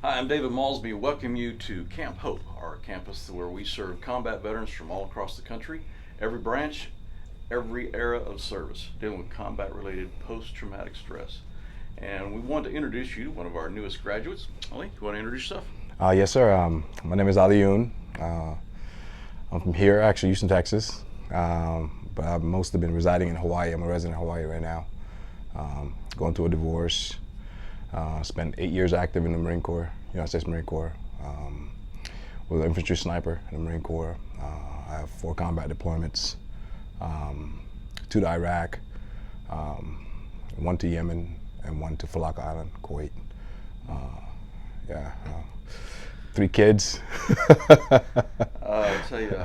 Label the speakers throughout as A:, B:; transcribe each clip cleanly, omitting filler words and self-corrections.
A: Hi, I'm David Malsby. Welcome you to Camp Hope, our campus where we serve combat veterans from all across the country, every branch, every era of service, dealing with combat related post traumatic stress. And we want to introduce you to one of our newest graduates. Ali, you want to introduce yourself?
B: Yes, sir. My name is Alioun. I'm from here, actually, Houston, Texas. But I've mostly been residing in Hawaii. I'm a resident of Hawaii right now. Going through a divorce. Spent 8 years active in the Marine Corps, United States Marine Corps. Was an infantry sniper in the Marine Corps. I have 4 combat deployments, 2 to Iraq, 1 to Yemen, and 1 to Falak Island, Kuwait. Yeah. 3 kids.
A: I tell you,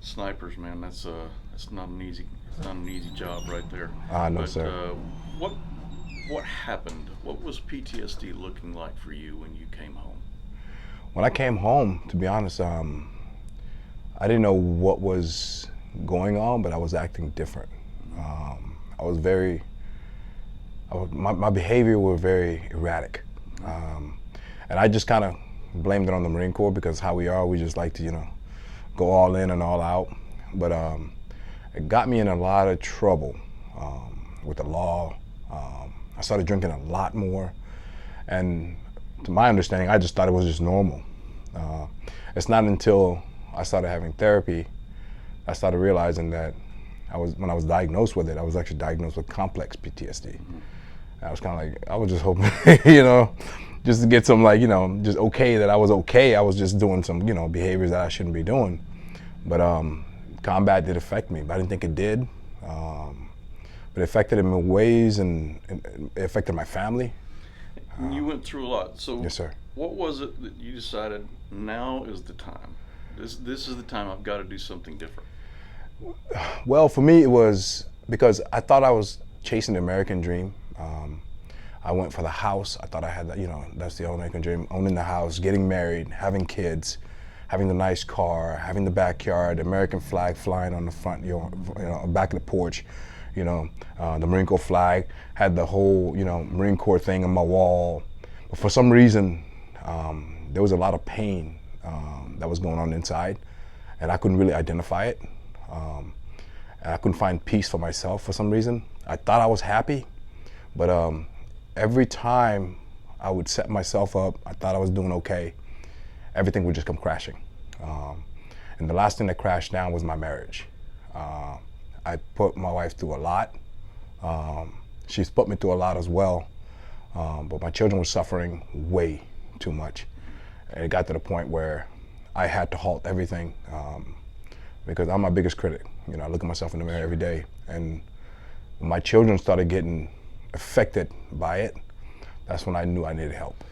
A: snipers, man, that's not an easy job right there.
B: No,
A: But
B: sir.
A: what happened? What was PTSD looking like for you when you came home?
B: When I came home, to be honest, I didn't know what was going on, but I was acting different. I was very, my behavior was very erratic. And I just kind of blamed it on the Marine Corps because how we are, we just like to, go all in and all out. But it got me in a lot of trouble with the law. I started drinking a lot more. And to my understanding, I just thought it was just normal. It's not until I started having therapy, I started realizing that when I was diagnosed with it, I was actually diagnosed with complex PTSD.
A: Mm-hmm.
B: I was kind of like, I was just hoping, just to get some just okay that I was okay. I was just doing some, behaviors that I shouldn't be doing. But combat did affect me, but I didn't think it did. But it affected me in ways, and it affected my family.
A: You went through a lot. So
B: Yes, sir.
A: what was it that you decided now is the time? This is the time I've got to do something different.
B: Well, for me, it was because I thought I was chasing the American dream. I went for the house. I thought I had that, that's the American dream, owning the house, getting married, having kids, having the nice car, having the backyard, American flag flying on the front, back of the porch, the Marine Corps flag, had the whole, Marine Corps thing on my wall. But for some reason, there was a lot of pain that was going on inside, and I couldn't really identify it. And I couldn't find peace for myself for some reason. I thought I was happy, but every time I would set myself up, I thought I was doing okay, everything would just come crashing. And the last thing that crashed down was my marriage. I put my wife through a lot. She's put me through a lot as well, but my children were suffering way too much. And it got to the point where I had to halt everything because I'm my biggest critic. I look at myself in the mirror every day, and when my children started getting affected by it, that's when I knew I needed help.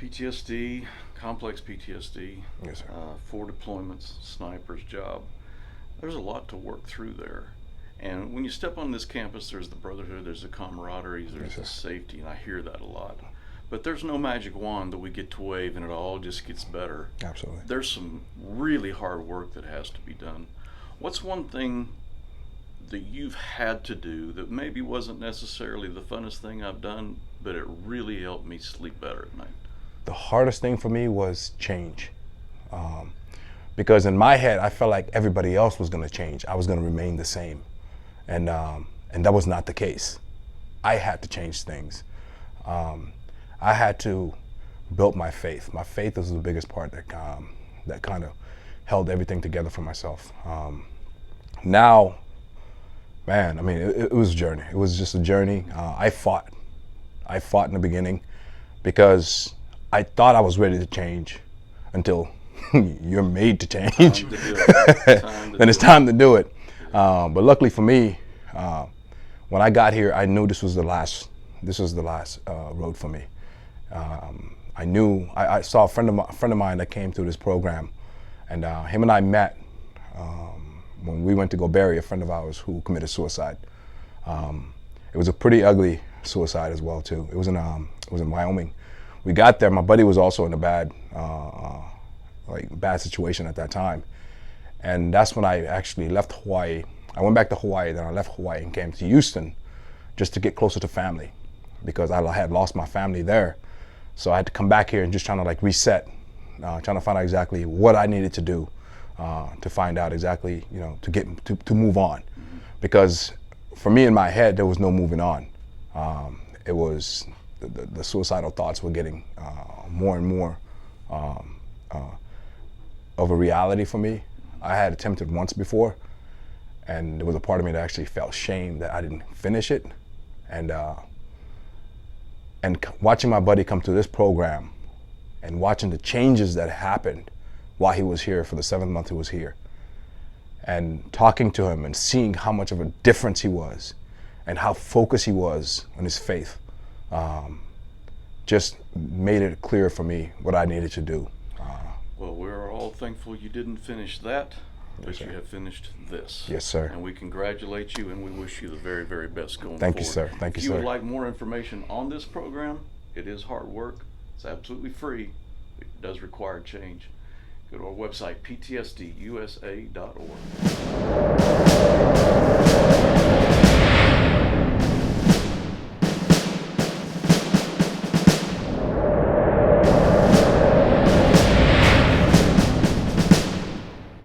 A: PTSD, complex PTSD,
B: Yes, sir.
A: 4 deployments, sniper's job. There's a lot to work through there. And when you step on this campus, there's the brotherhood, there's the camaraderie, there's
B: Yes,
A: the
B: sir.
A: safety, and I hear that a lot. But there's no magic wand that we get to wave and it all just gets better.
B: Absolutely.
A: There's some really hard work that has to be done. What's one thing that you've had to do that maybe wasn't necessarily the funnest thing I've done, but it really helped me sleep better at night?
B: The hardest thing for me was change. Because in my head, I felt like everybody else was going to change. I was going to remain the same. And that was not the case. I had to change things. I had to build my faith. My faith was the biggest part that kind of held everything together for myself. Now, man, I mean, it was a journey. It was just a journey. I fought in the beginning because I thought I was ready to change until you're made to change.
A: Time to do it.
B: Then it's time to do it. But luckily for me, when I got here, I knew this was the last road for me. I saw a friend of mine that came through this program, and him and I met when we went to go bury a friend of ours who committed suicide. It was a pretty ugly suicide as well too. It was in Wyoming. We got there. My buddy was also in a bad situation at that time, and that's when I actually left Hawaii. I went back to Hawaii, then I left Hawaii and came to Houston just to get closer to family, because I had lost my family there. So I had to come back here and just trying to like reset, trying to find out exactly what I needed to do to find out exactly, you know, to move on. Because for me in my head, there was no moving on. It was the suicidal thoughts were getting more and more of a reality for me. I had attempted once before, and there was a part of me that actually felt shame that I didn't finish it. And watching my buddy come through this program and watching the changes that happened while he was here for the 7th month he was here, and talking to him and seeing how much of a difference he was and how focused he was on his faith, just made it clear for me what I needed to do.
A: Well, we're all thankful you didn't finish that, but
B: Yes, sir.
A: you have finished this.
B: Yes, sir.
A: And we congratulate you, and we wish you the very, very best going
B: Thank you,
A: forward.
B: sir. Thank you,
A: If you would
B: sir.
A: like more information on this program, it is hard work. It's absolutely free. It does require change. Go to our website, ptsdusa.org.